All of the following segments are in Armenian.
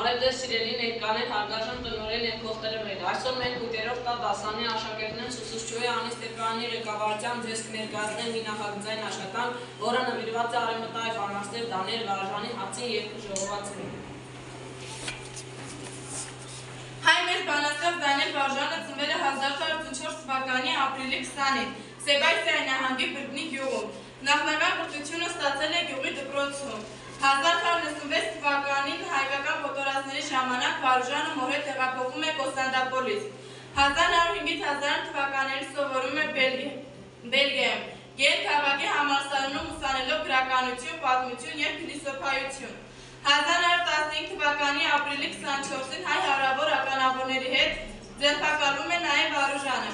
Բարև ձեզ սիրելի ներկաներ, հարգարժան տնօրեն և փոխտերևներ։ Այսօր մեր 8-րդ դասանի աշակերտներն ուսուցչուհի Անի Ստեփանյանի ղեկավարությամբ ձեզ կներկայացնեն մի նախագծային աշխատանք, որը նվիրված է արևմտահայ բանաստեղծ Դանիել Վարժանի «Հացին երկու ժողովածուին»։ Հայ մեծ բանաստեղծ Դանիել Վարժանը ծնվել է 1884 թվականի ապրիլի 20-ին Սեբաստիայի նահանգի Բրգնի գյուղում։ Նախնական կրթությունը ստացել է գյուղի դպրոցում։ 1996 թվականին հայկական կոտորածների ժամանակ Վարժանը մոր հետ տեղափոխվում է Կոստանդնուպոլիս։ 1905-ից 1900 թվականներին սովորում է Բելգիայում, Գետ քաղաքի համալսարանում ուսանելով գրականություն, պատմություն և փիլիսոփայություն։ 1915 թվականի ապրիլի 24-ին հայ հարավոր ականավորների հետ ձերբակալվում է նաև Վարուժանը։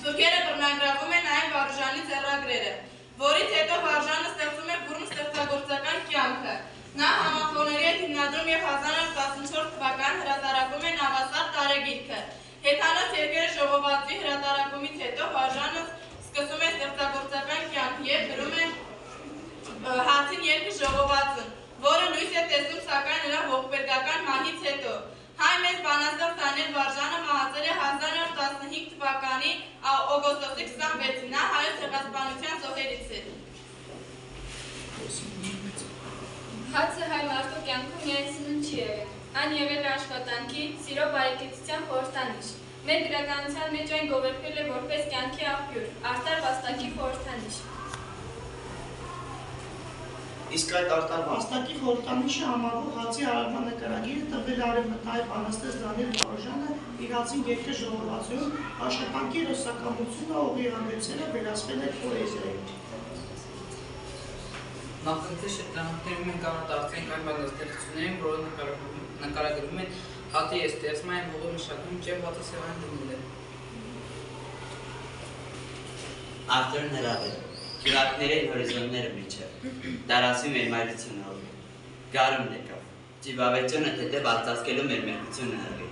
Թուրքերը բռնագրավում են նաև Վարուժանի ձեռագրերը, որից հետո Վարժանը ստեղծում է բուռն ստեղծագործական կյանքը։ Նա համախոհների հետ հիմնադրում և 1914 թվական հրատարակում է Նավասար տարեգիրքը։ Հեթանոց երկերը ժողովածուի հրատարակումից հետո Վարժանը սկսում է ստեղծագործական կյանք և գրում է «Հացին երկու ժողովածուն», որը լույս է տեսնում սակայն նրա ողբերգական մահից հետո։ Հայ մեծ բանաստեղծ Դանիել Վարժանը մահացել է 1915 թվականի օգոստոսի 26-ին, նա հայոց ցեղասպանության զոհերից է։ Հացը հայ մարդու կյանքում միայն սնունդ չի եղել, այն եղել է աշխատանքի, սիրո բարեկեցության խորհրդանիշ։ Մեր գրականության մեջ այն գովերգվել է որպես կյանքի աղբյուր, արդար վաստակի խորհրդանիշ։ Իսկ այդ արդար վաստակի խորհրդանիշը համարվող հացի արարմանեկարագիրը տվել արևմտահայ բանաստեղծ Դանիել Վարժանը իր «Հացին երկու ժողովածուում» աշխատանքի ռուսակամությունը օղիանդեցելը վերածվել է պոեզիայի։ Նախնձի շրջանակներում մենք անդրադարձենք այն բանաստեղծություններին, որոնք նկարագրվում են հատի ստեղծման հողի մշակում և հատասեղան դնելը։ Արդյոք հրավեր, կյուրակների հորիզոնները միջև, դարասի մեր մայրությունը հողի, գարումն եկավ, ճիվավերջոնը թետև արձասկելու մեր մերկությունը հրվի,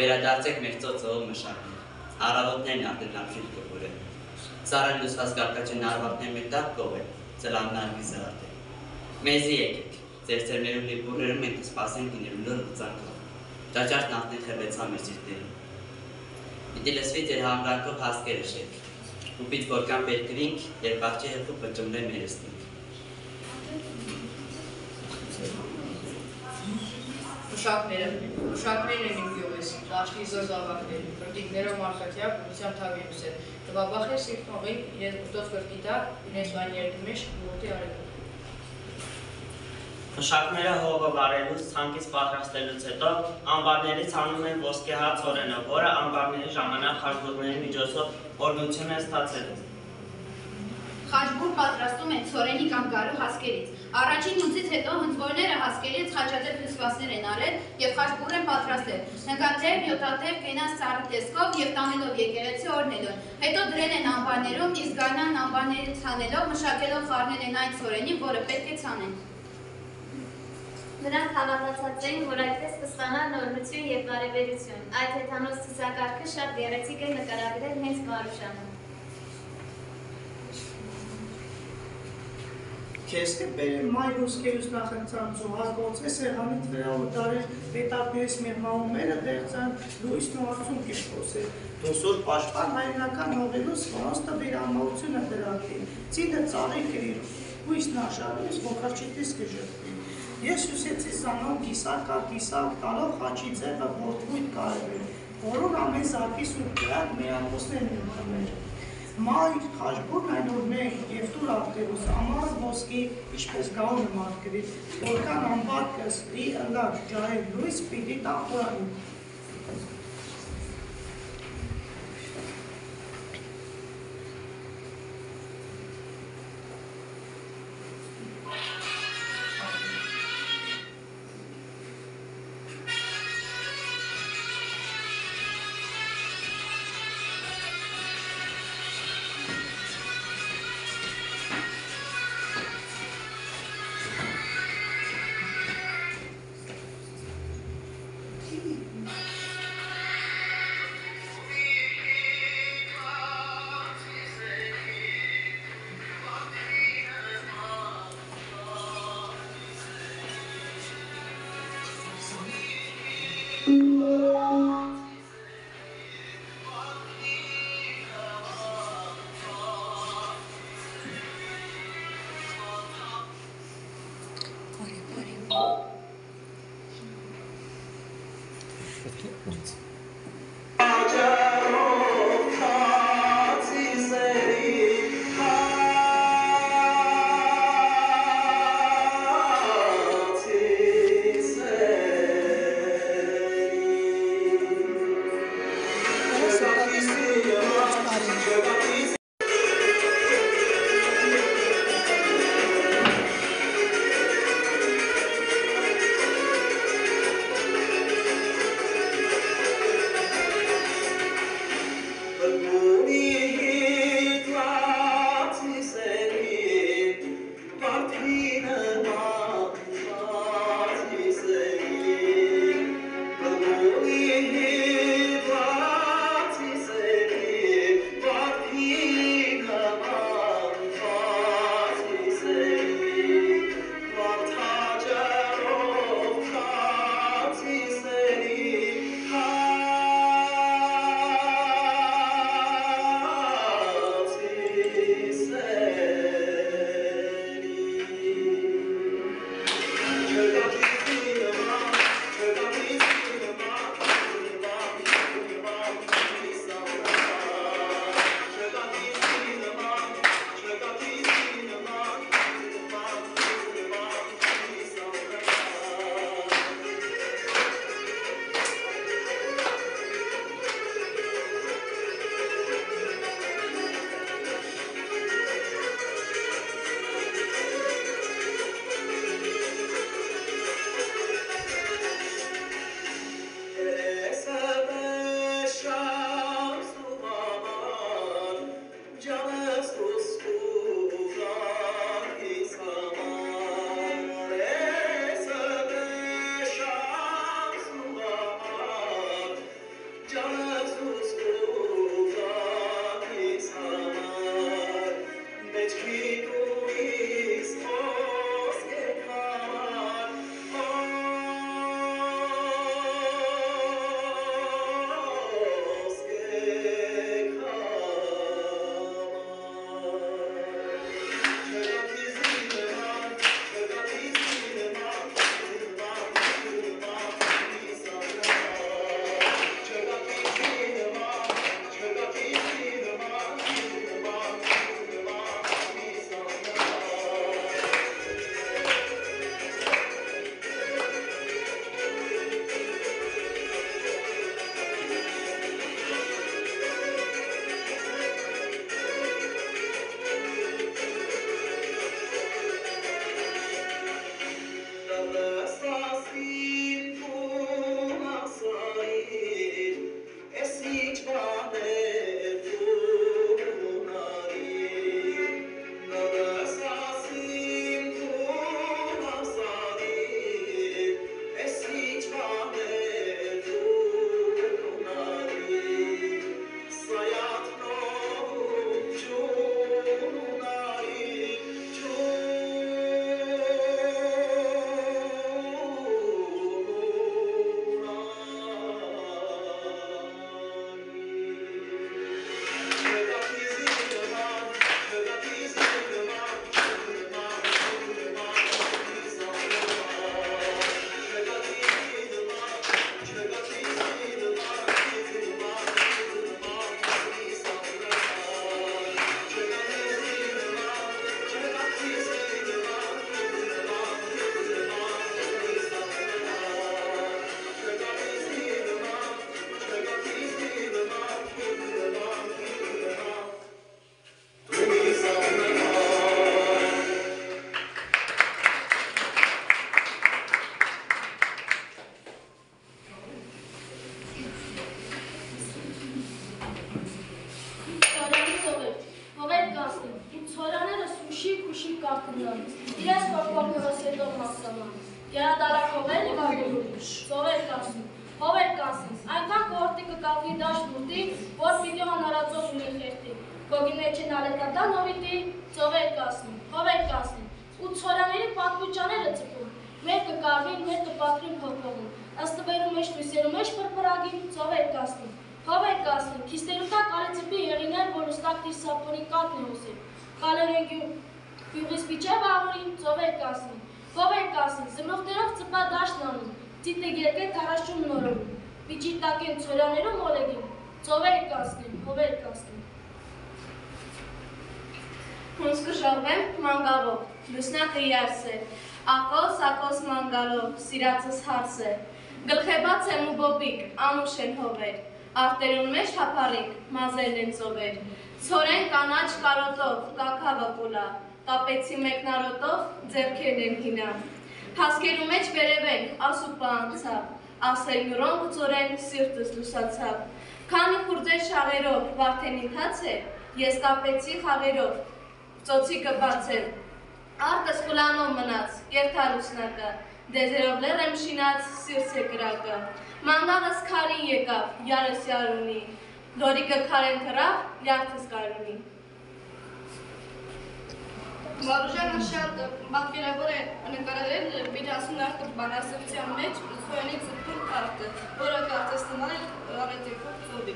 վերադարձեք մեր ծոցողով մշակներ, առավոտներն արդեն ապշիլ կպուրեն, սարան լուսված կարկաչեն արվակներ մեր տակ կողեն, ծլաննան վիզարդ է, մեզի եկեք, ձեր ծերներու լիպուրերում մենք կսպասենք իներու լոր վծանքով, ճաճարտ նախնեն խրվեցա մեր սիրտերին, պիտի լսվի ձեր համրակով հասկերը շեք, ուպից որքան պետք գրինք, երբ աղջի հեղու պրջումներ մերստինք։ Մշակներն են իմ գյուղես, դաշտի զոր զավակներ, կրտիկներով մարդատյա, բնության թավիրուս է, տվաբախ է սիրտմողի, իրենց մուտով կրտիտար, իրենց վայն երկի մեջ, մոտի արևը։ Մշակները հողը վարելուց, ցանկից պատրաստելուց հետո ամբարներից անում են ոսկեհաց օրենը, որը ամբարների ժամանակ խաչբուրների միջոցով օրհնություն է ստացել։ Խաչբուր պատրաստում են ցորենի կամ գարու հասկերից։ Առաջին նույնից հետո հնձվորները հասկերից խաչատև հյուսվածքներ են արել և խաչբուր են պատրաստել։ Նկատև, յոթաթև, կենաց ծառի տեսքով և տանելով եկեղեցի օրհնելով։ Հետո դրել են ամբարներում, իսկ գարնան ամբարներից ցանելով, մշակելով խառնել են այն ցորենին, որը պետք է ցանեն։ Նրանք հավատացած էին, որ այդպես կստանան օրհնություն և բարեբերություն։ Այդ հեթանոց ցուցակարգը շատ գեղեցիկ է նկարագրել հենց Վարուժանը։ Քեզ կբերեմ մայր ոսկերուց նախընծան զոհագործե սեղանից վրա ուտարել պետակներից մեղմահումերը դեղծան լույսն ու արցունք է խոսել։ Դու սուր պաշտպան հայրենական հողելուց որոնց տվիրամահությունը դրակին, ծինը ծաղի կրիր, հույսն աշարես, ոգարչիտիս կժրտվի։ Ես հյուսեցի սանով կիսակ տալով խաչի ձևը որդվույթ կարևեր, որոն ամեն զարկի սուրբ գրակ մեր ամոսներն են խմեր։ Մայր խաչբուրն այն օրներ և տուր աղտերուս ամար ոսկի, ինչպես գաունը մարդկրի, որքան ամբար կսկրի ըլակ ջահել լույս պիտի տախորանի։ Վիճիտակեն ծորաներում մոլեգին, ծովեր կասկին, հովեր կասկին։ Հունսկը ժողվեմ մանգալով, լուսնակը երս է, ակոս մանգալով, սիրածս հարս է, գլխեբաց եմ ու բոբիկ, անուշ են հովեր, արտերուն մեջ հապարիկ, մազերն են ծովեր, ծորեն կանաչ կարոտով, կակավը պուլա, կապեցի մեկնարոտով, ձերքերն են հինա, հասկերու մեջ վերևեն, ասուպա անցավ, ասել նուրոն ու ծորեն սիրտս լուսացավ, քանի խուրձեր շաղերով, վարդենին հաց է, ես կապեցի խաղերով, ծոցիկը բացել, արտս խուլանով մնաց, երթալուսնակը, դեզերով լեր եմ շինած, սիրց է կրակը, մանգաղս քարին եկավ, յարս յարունի, լորիկը քարեն թրավ, յարդս կարունի։ Վարուժանը շատ պատկերավոր է նկարել Բիջասունարդը բանասրության մեջ խոյանի ծրպուր կարտը, որը կարծեսնալ առետիկով ծովի։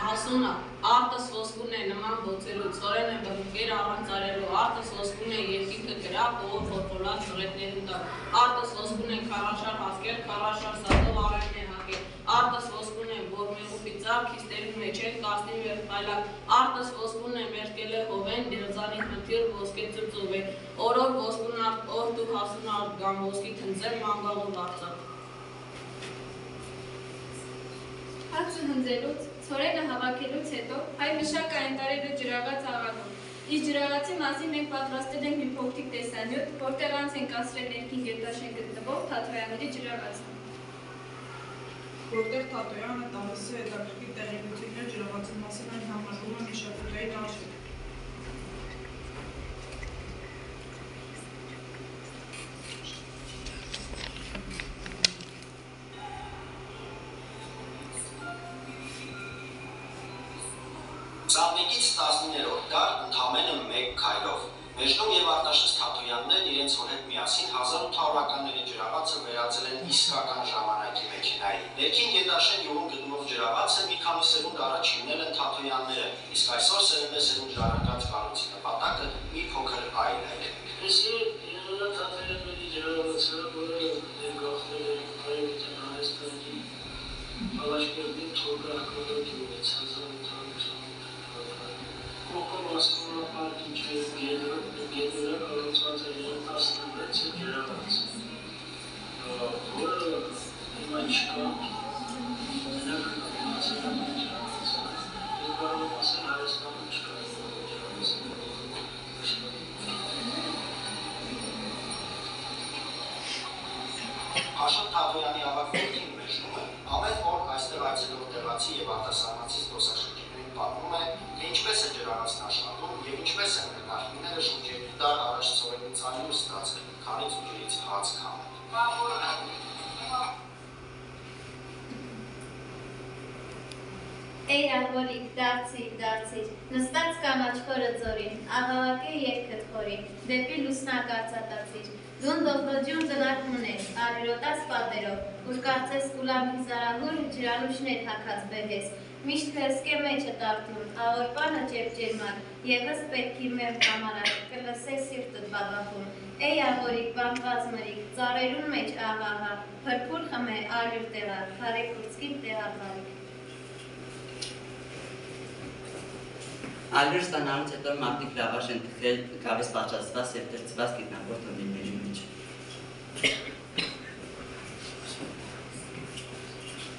Հասունա, արտս ոսկուն է նման բոցելու, ծորեն է բրուկեր առանց արելու, արտս ոսկուն է երկինքը գրավ, ողոր խորխորլած շղետներում տար, արտս ոսկուն է քարաշար հասկեր, քարաշար սատով արեն է հակել, արտս ոսկուն է որմեղու պիծավ, քիստերի մեջ են կաստին վերխայլակ, արտս ոսկուն է մերկել է հովեն, դեղձանի խնդիր, ոսկե ծրծով է, օրոր ոսկուն արդ, օր դու հասուն արդ գամ ոսկի թնձեր մանգաղով արծատ։ Հացը հնձելուց, ծորենը հավաքելուց հետո հայ մշակը այն տարել է ջրաղաց աղանում։ Իս ջրաղացի մասին մենք պատրաստել ենք մի փոքրիկ տեսանյութ, որտեղ անց ենք ասրել ներքին գետաշեն գտնվող Թաթոյանների ջրաղացը։ Որտեղ Թաթոյանը տալիս է հետաքրքիր տեղեկություններ ջրաղացի մասին այն համարվում է մշակութային արժեք։ Սավնիկից 19-րդ դար ընդամենը մեկ քայլով։ Մեջնում և Արտաշես Թաթոյաններն իրենց հոր հետ միասին 1800-ականների ջրաղացը վերածել են իսկական ժամանակի մեքենայի։ Ներքին գետաշեն յուղում գտնվող ջրաղացը մի քանի սերունդ առաջ հիմնել են Թաթոյանները, իսկ այսօր սերնդեսերունդ ժառանգած կառույցի նպատակը մի փոքր այլ է։ Թաթոյանների ջրաղացը, որը ներգաղթել է Արևմտյան Հայաստանի Ալաշկերտի թորգահ ունեցած Կողքով ասկորապարդի գետերը կառուցված է 16 ջրաղաց, որը հիմա չկա, մենակ մացերամի ջրաղացը, և կարող եմ ասել Հայաստանում չկա ջրաղացը։ Աշոտ Թաթոյանի ավագ որդին Մեջնումը ամեն օր այստեղ այցելող տեղացի և արտասահմանցի զբոսաշրջիկներին պատմում է, թե ինչպես է ջրաղացն աշխատում և ինչպես են նախնիները շուրջ 2 դար առաջ ծովերից ալյուր ստացել, քանի ծուջերից հաց քամել։ Էյ ահվոլիկ, դարձիր, նստած կանաչ խորը ձորին, աղաղակե երկդ խորին, դեպի լուսնակ արծատացիր, դուն դողրոջյուն ձնարկուն ես, արիրոտած պատերով, ուր կարծես կուլամ հիզարահուր ջրանուշներ հակած բեղես, միշտ քերսկե մեջը տարտուն, աղորպանը ճեպճերման, եվս պետքի մեր կամարակ, կլսե սիրտըտ բաբախում, էյ աղորիկ, բանված մրիկ, ծարերուն մեջ աղաղա, հրպուր խմե ալյուր տեղա, խարե կուրցկին տեղաբարիկ։ Ալյուր ստանալուց հետո մարդիկ լավաշ են թխել կավես պատրաստված և դրծված գիտնավոր տնելների մեջ։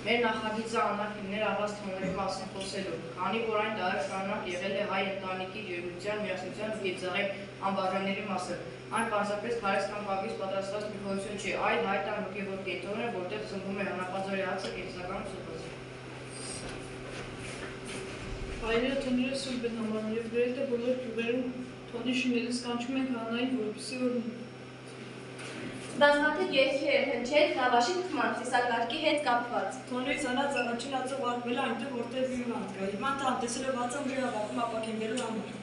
Մեր նախագիծը անակիններ առած թողների մասին խոսելու, քանի որ այն դարեր շարունակ եղել է հայ ընտանիքի ջերմության, միասնության և ձեռի անբաժանելի մասը։ Այն պարզապես քարես կամ կավից պատրաստված մի խորություն չի, այլ հայտ այն հոգևոր կենտրոն է, որտեղ ծնվում է հանապազորի հացը կենսական սուբոզը։ Հայերը թոները սուրբ են համարում և գրեթե բոլոր գյուղերում թոնի շինելիս կանչում են քահանային, որպեսզի որ Բազմաթիվ երգեր հնչել լավաշի թխման ծիսակարգի հետ կապված։ Թոնից անած առաջին հացը վարկվել է այնտեղ, որտեղ վիրվանդ կա։ Հիմա տան տեսել է հացը ուժի հավաքում ապակենվելու համար։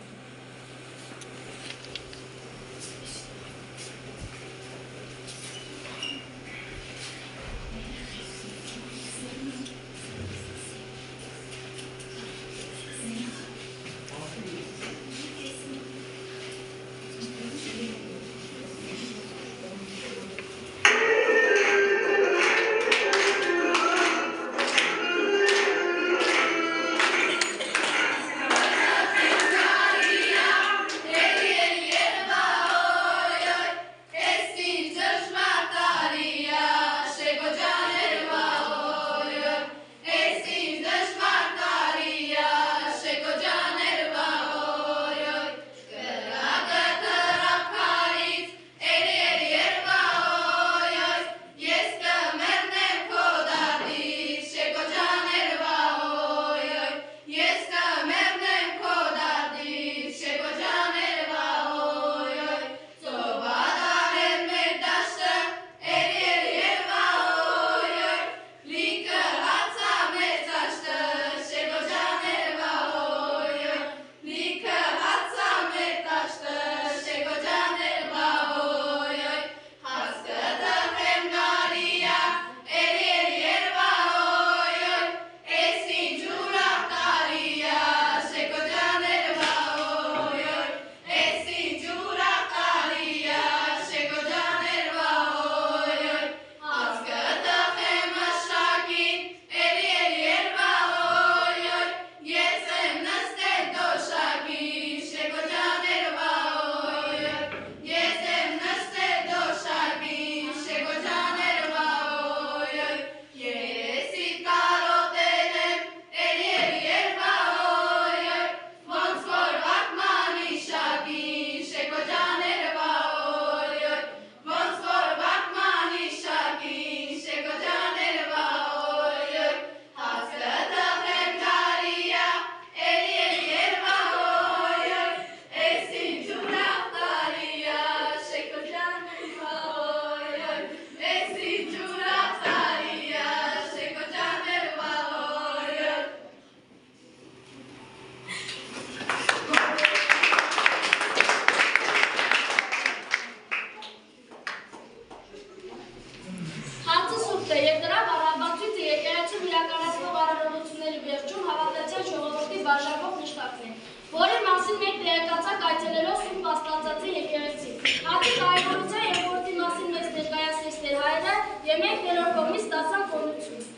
բաժանվող նշանակն են, որի մասին մեկ տեղեկացակ այցելելով Սուրբ Աստվածածի եկեղեցի։ Հացի կարևորության և գործի մասին մեզ ներկայացրեց Տեր Հայրը և մենք Տերոջ կողմից ստացանք օրհնություն։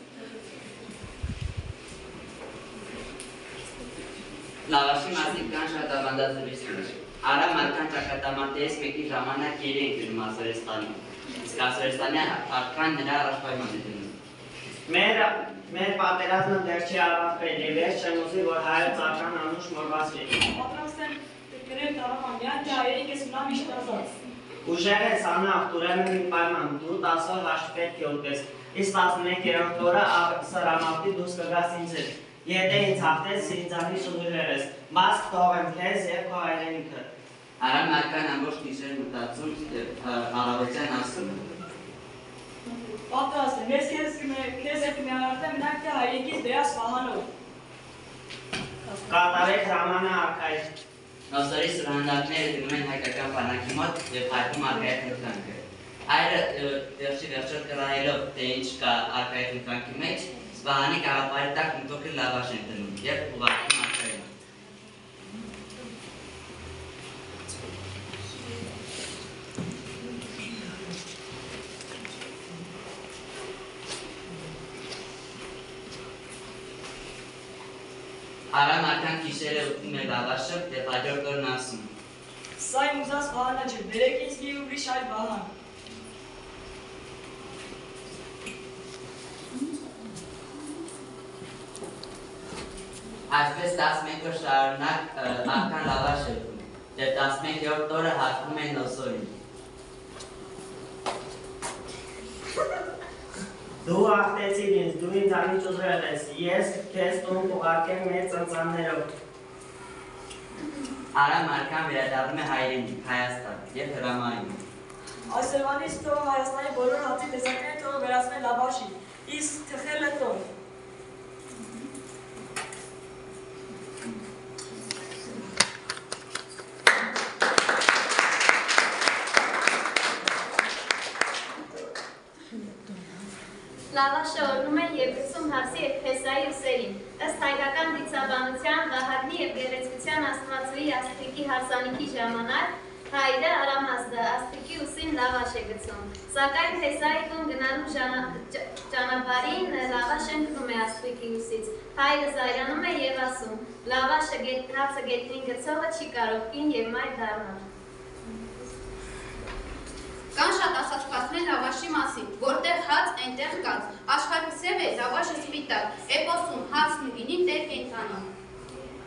Լավաշի մասին կան շատ ավանդացություններ։ Արա Մարկան ճակատամարտերից մեկի ժամանակ գերի են գնում Ասորեստանին, իսկ Ասորեստանի արքան նրա առաջպայման է դնում։ Մեր պատերազմը դեռ չի ավարտվել և ես չեմ ուզի, որ հայոց արքան անուշ մորված լինի։ Պատրաստ եմ կրկնել տարամանյան, թե հայերի կես մնա միշտ ազատ։ Ուժեղ ես անախտ, ուրեմն մի պայման, դու 10 օր հաշտ պետք է ուտես, իսկ 11-րդ օրը սրամարտի դուրս կգաս ինձ հետ։ Եթե ինձ հաղթես, ինձանից ուժերես, բաց կթողեմ քեզ և քո հայրենիքը։ Արա Մարկան ամբողջ գիշեր մտածում առավոտյան ասում է։ Պատրաստ եմ, ես քեզ հետ միանարդեմ մնանք թե հայրիկից բերած վահանով։ Կատարեք հրամանը արքայի։ Նոսորի սուրհանդակները գնում են հայկական բանակի մոտ և հայտնում արքայի խնդրանքը։ Հայրը վերջը կրահելով, թե ինչ կա արքայի խնդրանքի մեջ, վահանի կաղապարի տակ մի փոքր լավաշ են դնում և ուղարկում արքային։ Արա Մարկան գիշերը ուտում է լավաշը և հաջորդ օրն ասում։ Սա իմ ուզած վահանա չէ, բերեք ինձ մի ուրիշ այլ վահան։ Այսպես 11 օր շարունակ արքան լավաշ է ուտում և 11-րդ օրը հագնում են Նոսորին։ Դու հաղթեցիր ինձ, դու ինձանից ուժեղ ես, ես քեզ տուն կուղարկեմ մեր ծնծաններով։ Արա Մարկան վերադառնում է հայրենիք, Հայաստան և հրամայում։ Այսօրվանից թող Հայաստանի բոլոր հացի տեսակները թող վերածվեն լավաշի, իսկ թխելը թող։ Լավաշը օրնում են և գցում հասի և փեսայի ուսերին։ Ըստ հայկական դիցաբանության, Վահագնի և գեղեցկության աստվածուհի Աստղիկի հարսանիքի ժամանակ հայրը Արամազդը Աստղիկի ուսին լավաշ է գցում։ Սակայն փեսայի տուն գնալու ճանապարհին լավաշը ընկնում է Աստղիկի ուսից։ Հայրը զայրանում է և ասում. լավաշը հացը գետնին գցողը չի կարող կին և մայր դառնալ։ Կան շատ ասացվածքներ լավաշի մասին, որտեղ հաց, այնտեղ կաց, աշխարհի սև է, լավաշը սպիտակ, էպոսում հացն ու գինին տեր կենդանի։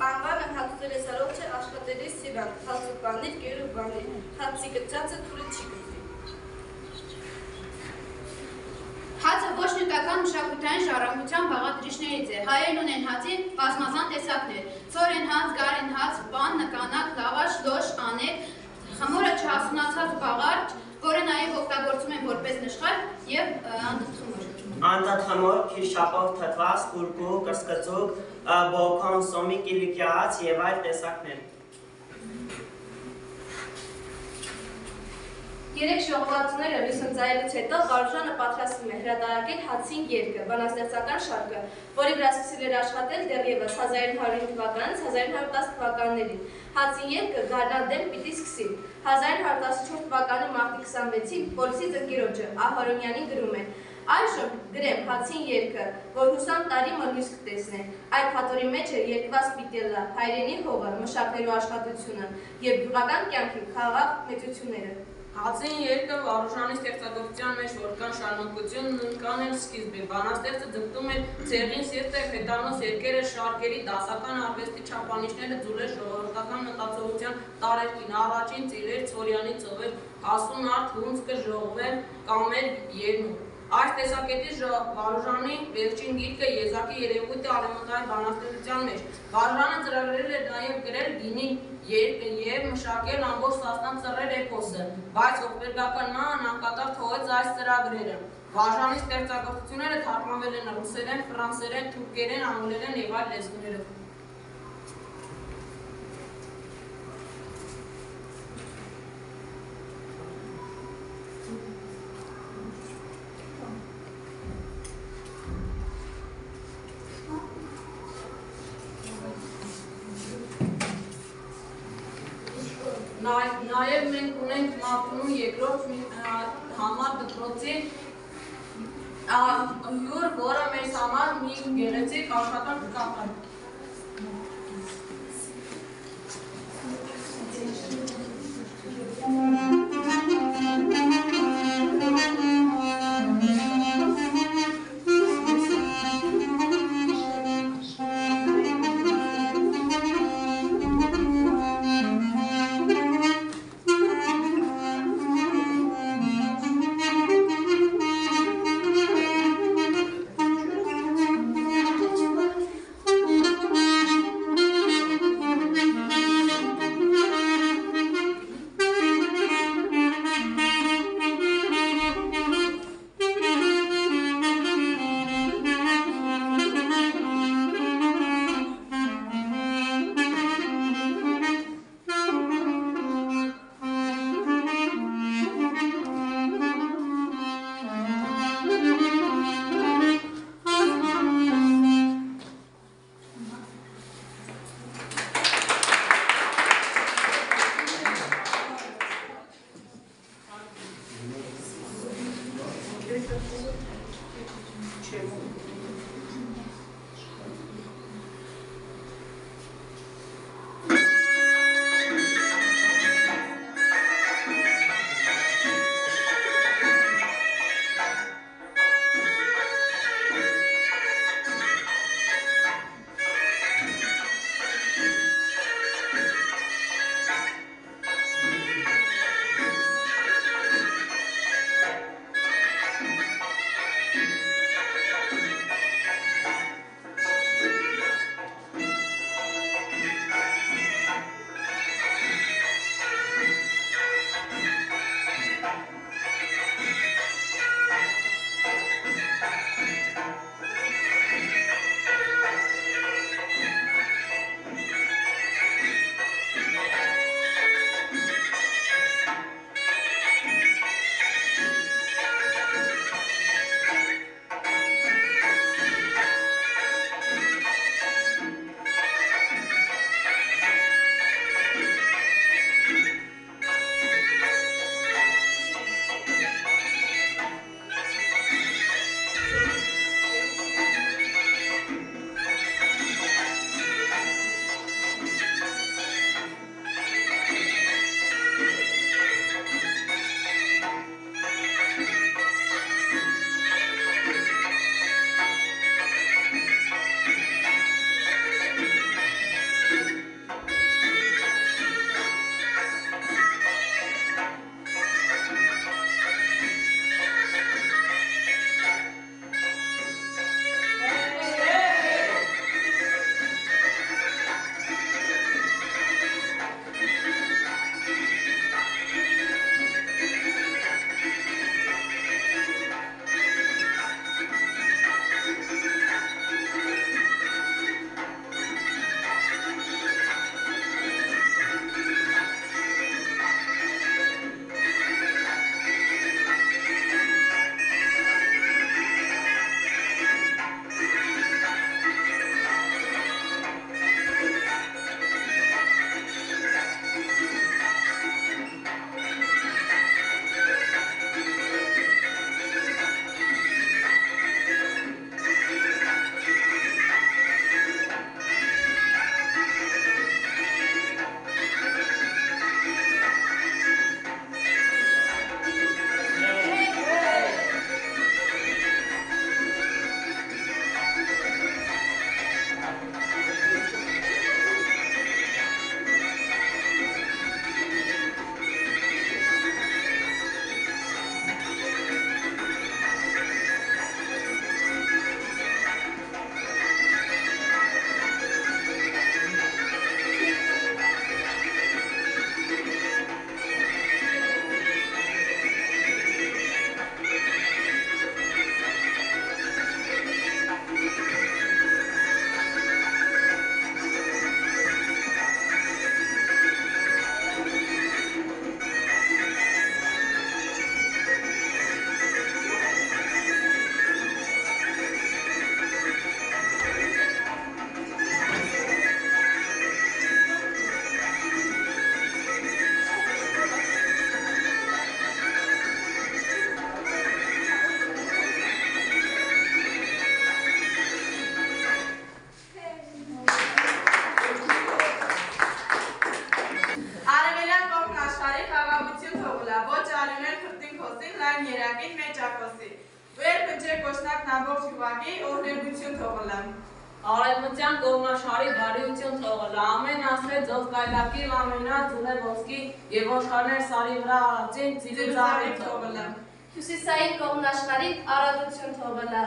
Պանվանը հացուցել է սարողջը աշխատելի սիվակ, հաց ու բանիր, կեր ու բանիր, հացի գծածը թուրը չի գծի։ Հացը ոչ նյութական մշակութային ժառանգության բաղադրիչներից է, հայերն ունեն հացի բազմազան տեսակներ, ցորեն հաց, գարեն հաց, պան, նկանակ, լավաշ, լոշ, անեկ, խմորը չհասունացած բաղարջ, որը նաև օգտագործում են որպես նշխատ և անդրդխմոր։ Անդրդխմոր, քիրշապով թթված, կուրկու, կրսկծուկ, բոքոն, սոմի, կիլիկյաց և այլ տեսակներ։ Երեք ժողովածուները լույս ընծայելուց հետո Վարուժանը պատրաստվում է հրատարակել հացին երկը, բանաստեղծական շարքը, որի վրա սկսել էր աշխատել դեռևս 1905 թվականից 1910 թվականներին։ Հացին երկը գարնան պիտի սկսի։ 1914 թվականի մարտի 26-ին Պոլսից ընկերոջը Ահվարոնյանին գրում է. Այժմ գրեմ հացին երկը, որ հուսամ տարի մլյուս կտեսնեն։ Այդ հատորի մեջ է երկված պիտելլա, հայրենի հողը, մշակվելու աշխատությունը և գյուղական կյանքի խաղաղ մեծությունները։ Հացին երկը Վարուժանի ստեղծագործության մեջ որքան շարունակությունն ընկան էլ սկիզբ է, բանաստեղծը ձգտում է ցեղին սիրտը, հետանոց երկերը, շարքերի, դասական արվեստի չափանիշները, ձուլեր, ժողովրդական մտածողության տարերկին, առաջին ծիրեր, Ցորյանի ծովեր, հասուն արդ, հունձկը, ժողվեր, կամեր, երնուկ։ Այս տեսակետից Վարուժանի վերջին գիրքը եզակի երևույթ է արևմտային բանաստեղծության մեջ։ Վարուժանը ծրագրել էր նաև գրել գինի երկը և մշակել ամբողջ Սասնան ծռեր էպոսը, բայց ողբերգական մահն անկատար թողեց այս ծրագրերը։ Վարուժանի ստեղծագործությունները թարգմանվել են ռուսերեն, ֆրանսերեն, թուրքերեն, անգլերեն և այլ լեզուներով։ Նաև մենք ունենք Մարտունու երկրորդ համար դպրոցի հյուր, որը մեզ համար մի գեղեցիկ աշխատանք կատարել։ Տերակին մեջ ակոսի։ Վեր պնջե կոշնակն ամբողջ գվագի, օրներգություն թողըլեմ։ Արևմտյան կողմնաշարի բարիություն թողըլը, ամեն ասրե ձով կայլակի, ամենա ձուլե ոսկի և ոշխարներ սարի վրա արածին ծիրուծարի թողըլը։ Հյուսիսային կողմնաշարի արադություն թողըլը,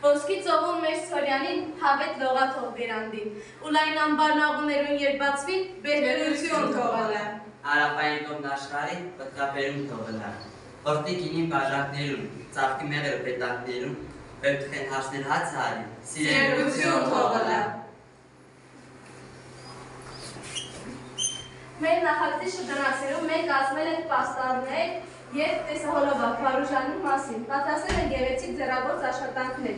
ոսկի ծողուն մեր Սորյանին հավետ լողա թող բերանդին, ու լայն ամբարն աղուներուն երբացվին բերբերություն թողըլը։ Հարավային կողմնաշարի պտկապերում թողըլը, որտի գինին բաժակներում, ծաղկի մեղերը պետակներում, Պեպտխեն հաշներ հաց հարի, սիրելություն թողըլը։ Մեր նախագծի շրջանակներում մենք կազմել ենք պաստառներ և տեսահոլովակ Վարուժանի մասին, պատրաստել են գեղեցիկ ձեռագործ աշխատանքներ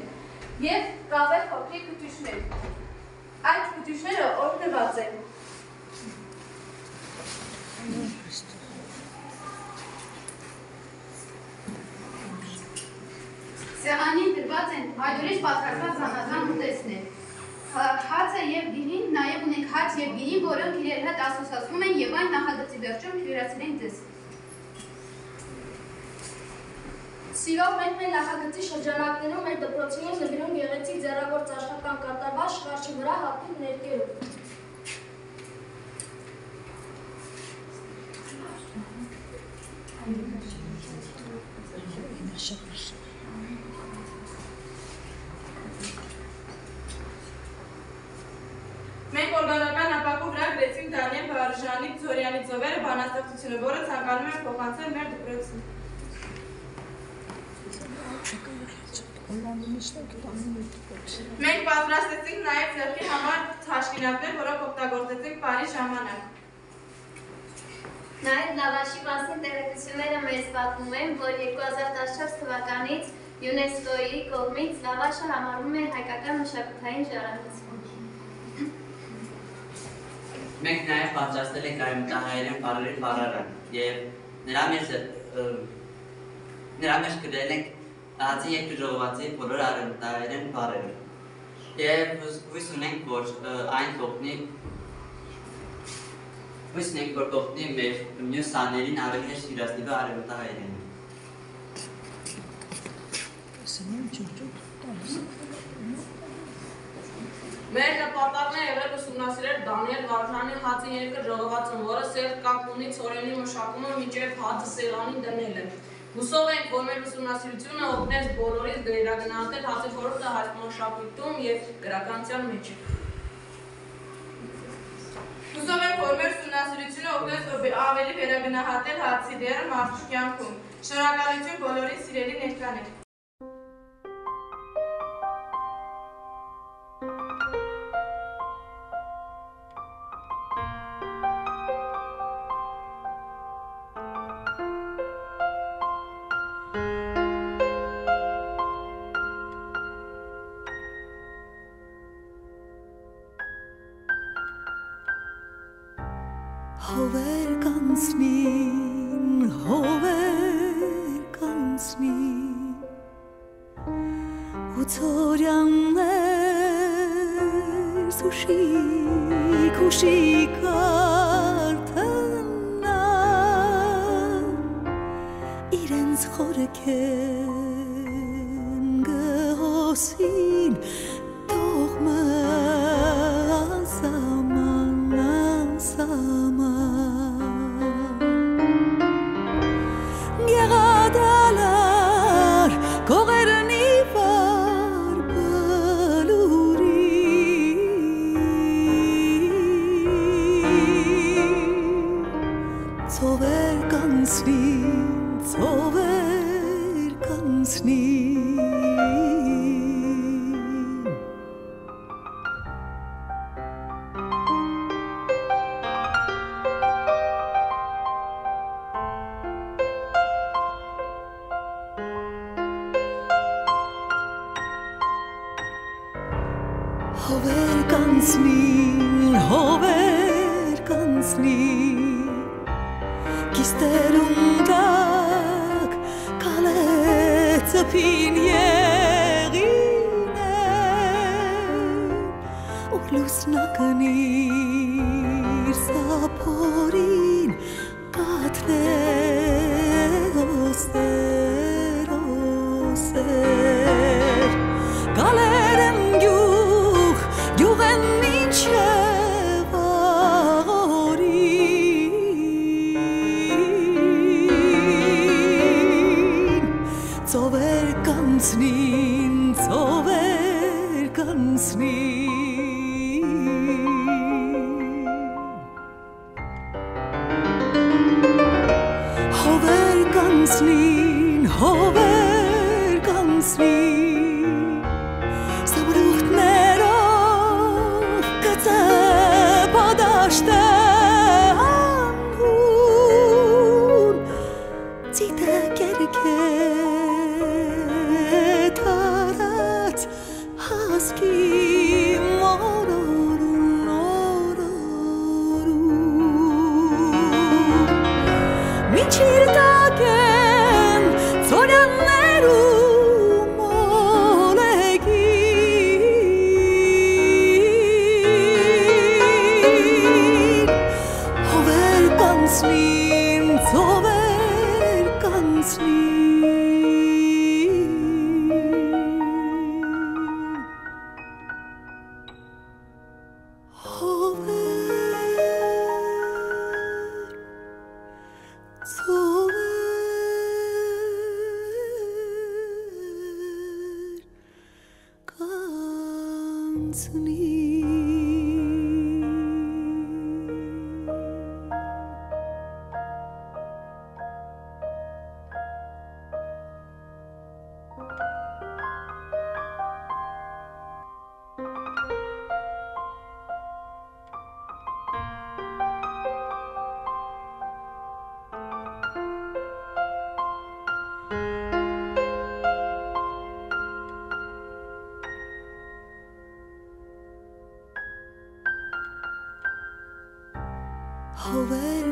և կավե փոքրիկ կտյուշներ։ Այդ կտյուշները օրհնված են։ Սեղանին դրված են այդուրից պատրաստված զանազան ուտեստներ։ Հացը և գինին, նաև ունենք հաց և գինին, որոնք իրար հետ ասոցացվում են և այն նախագծի վերջում քյուրացրենք ձեզ։ Սիրով մենք մեր նախագծի շրջանակներում մեր դպրոցին նվիրում գեղեցիկ ձեռագործ աշխատանք կատարված շղարշի վրա հատուկ ներկերով։ Մենք օրգանական ապակու վրա գրեցինք Դանիել Վարուժանի Ձորյանի ծովերը բանաստեղծությունը, որը ցանկանում ենք փոխանցել մեր դպրոցին։ Մենք պատրաստեցինք նաև ձեռքի համար թաշկինակներ, որոնք օգտագործեցինք բարի ժամանակ։ Նաև լավաշի մասին տեղեկությունները մեզ պատմում են, որ 2014 թվականից ՅՈՒՆԵՍԿՕ-ի կողմից լավաշը համարվում է հայկական մշակութային ժառանգություն։ Մենք նաև պատրաստել ենք արևմտահայերեն բառերի բառարան և նրա մեջ գրել ենք հացի երկրժողովածի բոլոր արևմտահայերեն բառերը և հույս ունենք, որ կօգնի մեր մյուս սաներին ավելի հեշտ հյուրասիրվի արևմտահայերենը։ Մեր նպատակն է եղել ուսումնասիրել Դանիել Վարուժանի հացի երկրժողովածուն, որը սերտ կապ ունի ցորենի մշակումը մինչև հացը սեղանին դնելը։ Հուսով ենք, որ մեր ուսումնասիրությունը օգնեց բոլորիս վերագնահատել հացի խորհուրդը հայ մշակույթում և գրականության մեջ։ Հուսով ենք, որ մեր ուսումնասիրությունը օգնեց ավելի վերագնահատել հացի դերը մարդու կյանքում։ Շնորհակալություն բոլորին սիրելի ներկաներ։ Հովեր կանցնին, ու ծորյաններ ուշիկ արդենան, իրենց խորքեն գհոսին տողմը Գեղադալար կողերնի վար բլուրի Ծովեր կանցնին Հովեր կանցնին, կիստերում դակ կալեցպին եղին ու լուսնակնիր սապորին կատրեոստեր հոսեր գալեր եմ գյուղ են մինչև աղորին ծովեր կանցնին հովեր կանցնին սաբրուխտներով կծե պատաշտե անհուն ծիտե կերկե տարած հասկի Միջիր տակեն ծորյաններու մոլեգին Հովեր կանցնին, ծովեր կանցնին Հովեր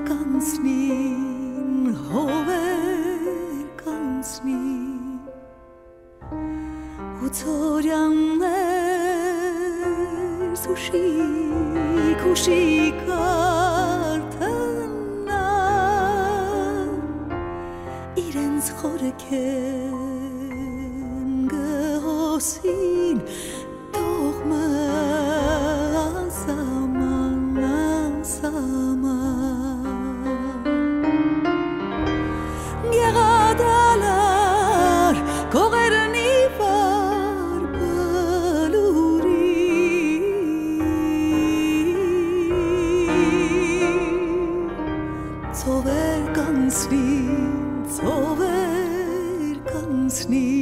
կանցնին ու ծորյաններ սուշիկ արդենան իրենց խորքեն գհոսին տողմը ասաման Գեղադալար կողերնի վար բլուրի Ծովեր կանցնին Հովեր կանցնին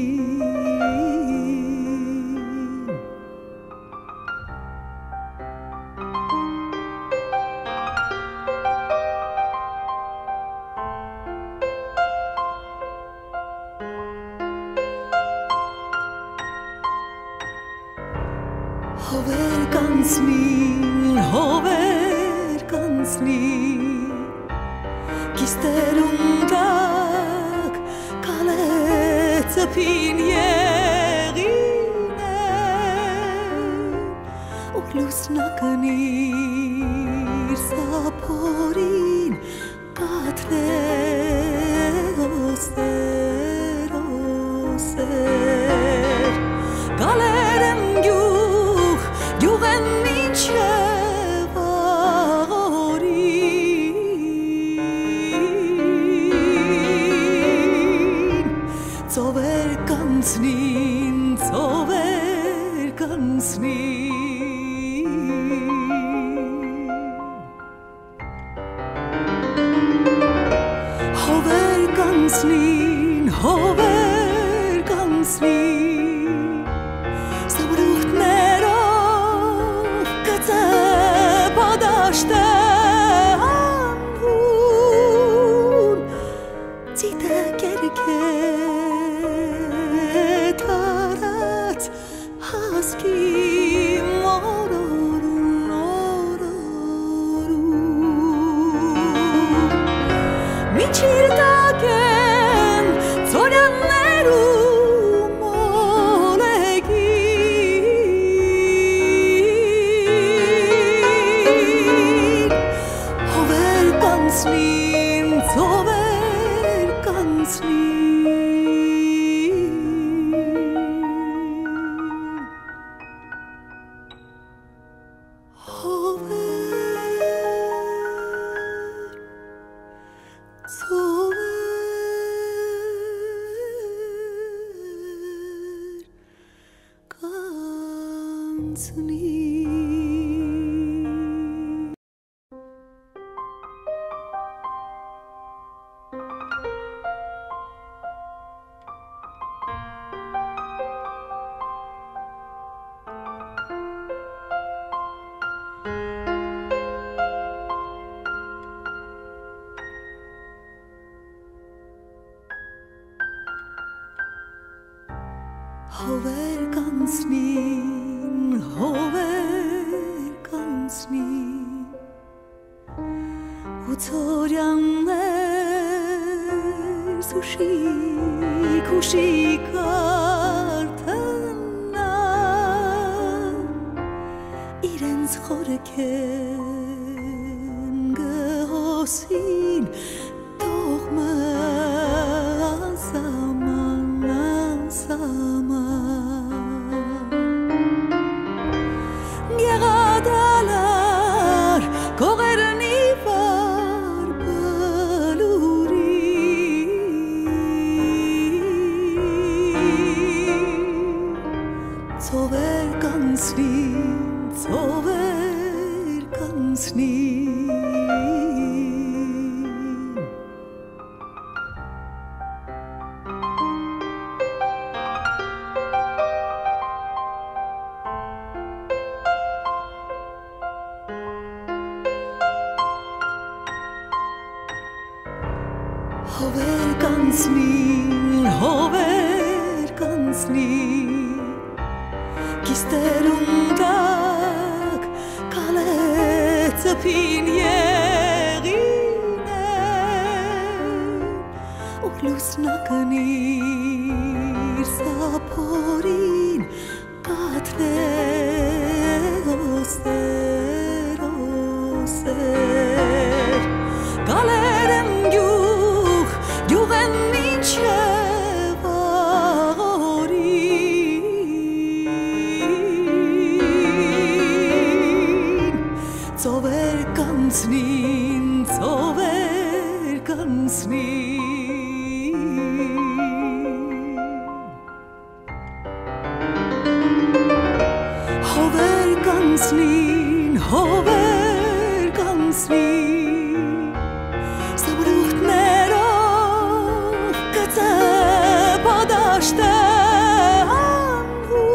Կիստերում տակ կալեցը պին եղին ու լուսնակնիր սապորին կաթներ օսեր կալեր եմ գյուղ են մինչև աղորին ծովեր կանցնին Հովեր կանցնին Սաբրուխտներով կծե պատաշտե անհուն ծիտե կերկե տարած հասկի Միջիր տակեն ծորյաններու Hover kantsnin Utoryanlar sushi kartana İrens xorken gehosin Doğma zaman Geradalar Kogerni var baluri Zover kansnin Hover kansnin Kisterundak kaletapin yerine Ulusnakanir saporin katleoster Galerem Jugen ninche varin Zover kansnin Hover kansnin Sabruchtnerov Katze Padashte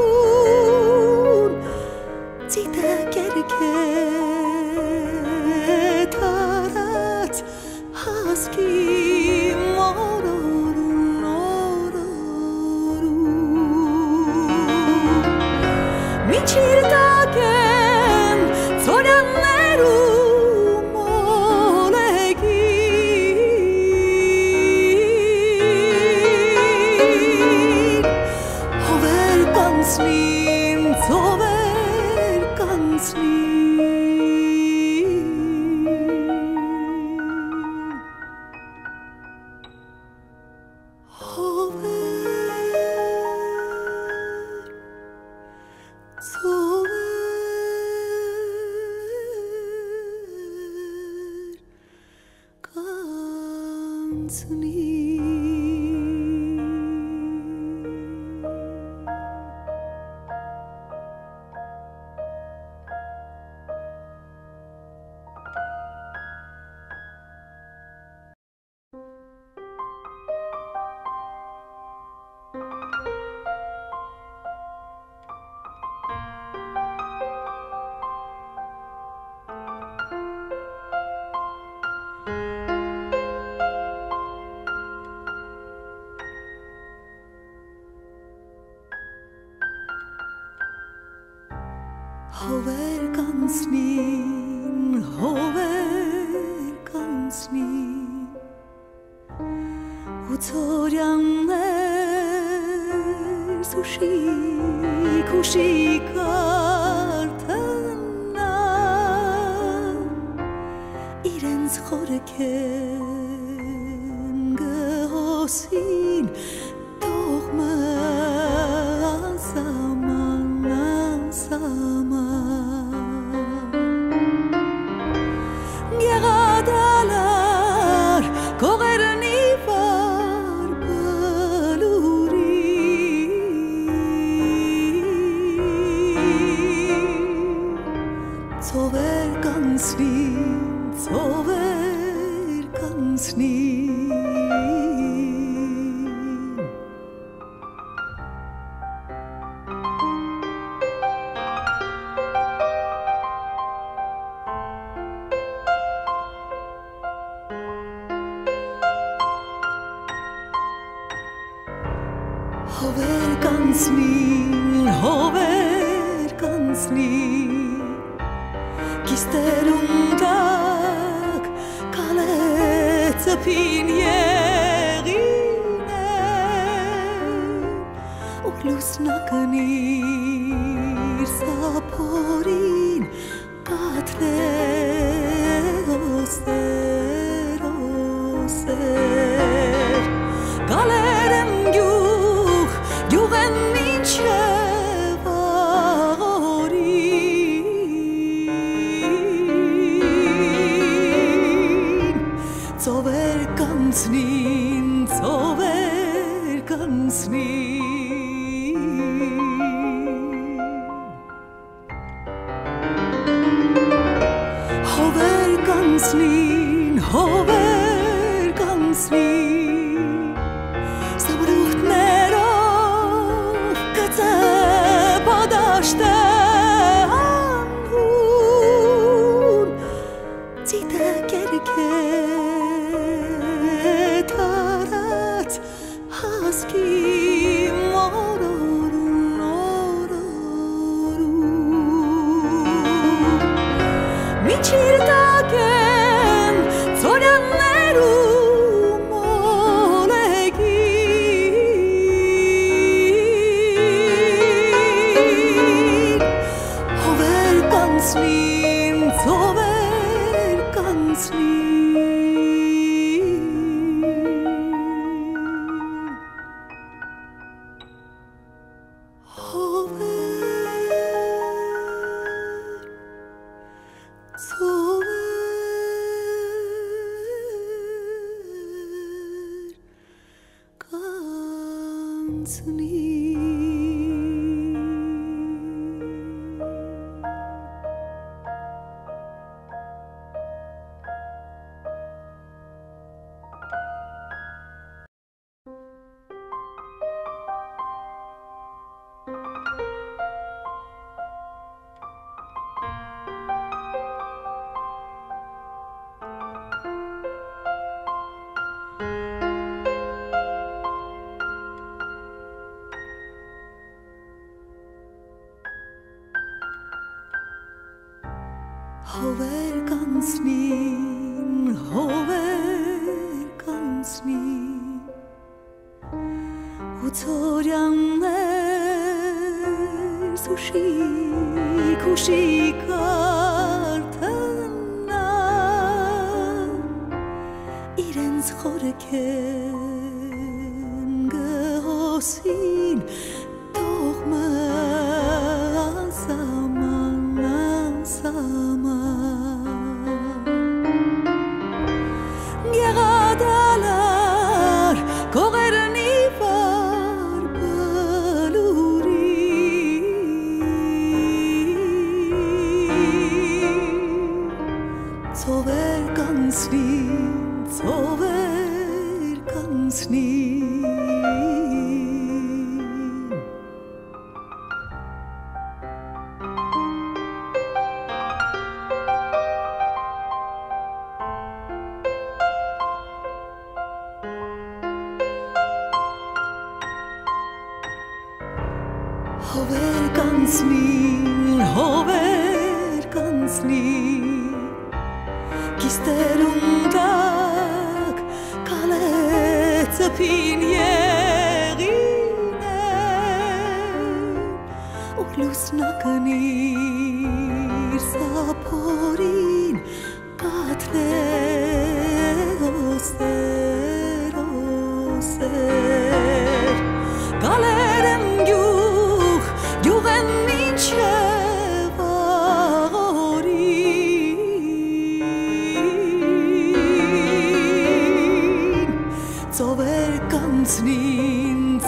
Anhun Zite kerke Tarat Haski Michirtaken Zoryanlerum olegin Hover kansnin Utoryanlar sushi kartana İrens xorken gehosin Doğma zaman Geradalar Kogerni var baluri Hover ganzni Kisterundak Kaletzapin Yerine Ulusnakanir Saporin Katre Oser Galerem Yugen minchevarin Zover ganznin Hover ganznin Sabruchtnerov Katze Podashte Anhun Zite Gerke Tarat Haski Michirtaken Zoryannerum olegin Hover ganznin Hover ganznin Utzoryanner Sushi kartana Իրենց խորքեն գհոսին Տողմը Գեղադալար կողերնի վար բլուրի Ծովեր կանցնի Hover ganznin Kisterundak Kaletzapin Yerine Ulusnakanir Saporin Katre Oser Galerem Yugen minchevarin Zover ganznin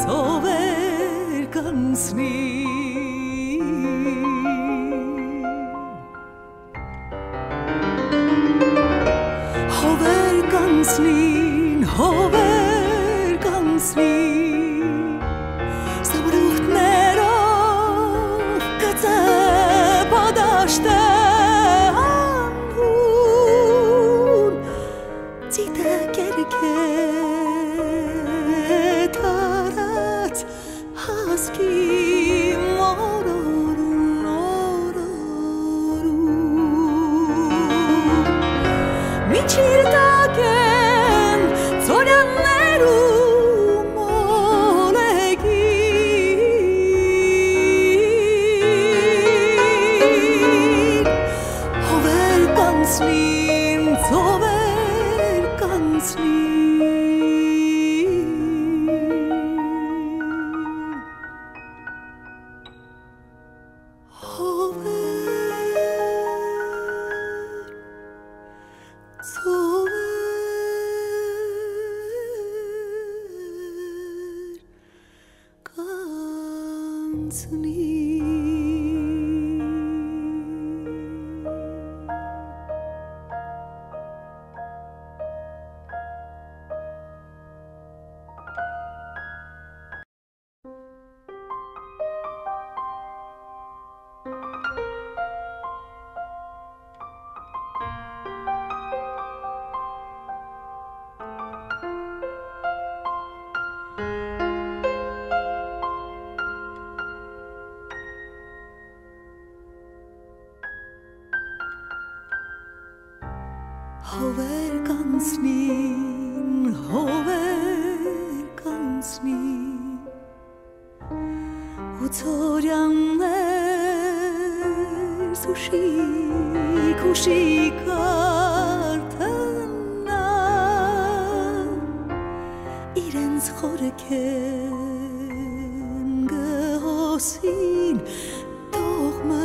Hover ganznin Sabruchtnerov Katze Podashte Anhun Zite Gerke Tarat Հովեր կանցնին ու ծորյաններ սուշիկ ու շիկարդանան իրենց խորքեն գհոսին տողմը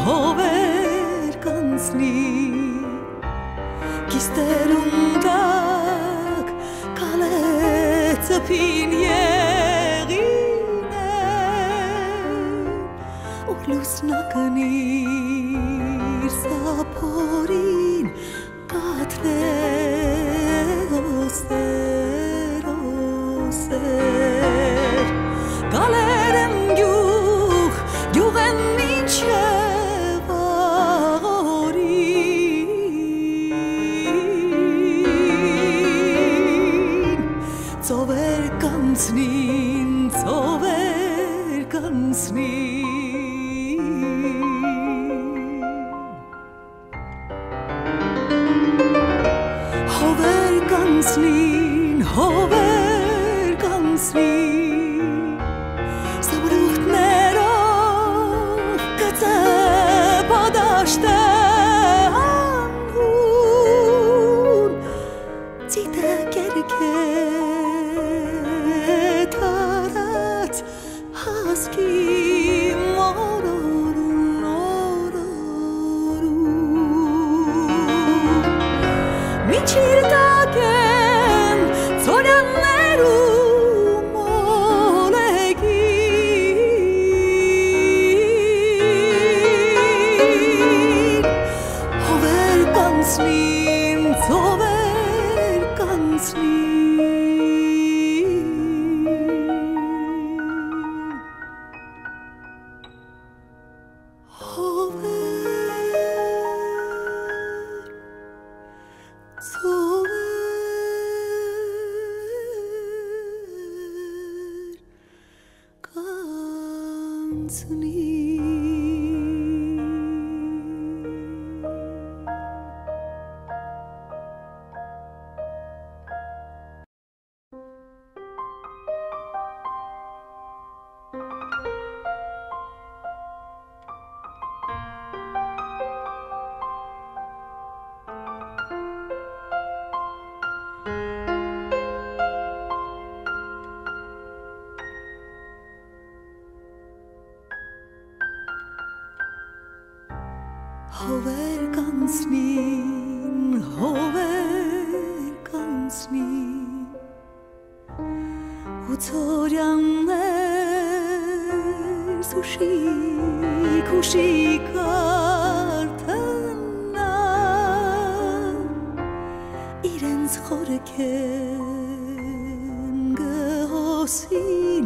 Հովեր կանցնին Կիստերում դակ կալեցպին եղին ու լուսնակնիր սապորին կատրեր օսեր կալեր եմ գյուղ են մինչև աղորին ծովեր կանցնին Հովեր կանցնին Սամրուխտներով կծե բադաշտե անհուն Ձիտե կերքետ արած հասկի Միջիր տակեն ծորյաններում օլեգին Հովեր կանցնին, ծովեր կանցնին Հովեր կանցնին ու ծորյաններ սուշիկ ու շիկարդանան իրենց խորքեն գհոսին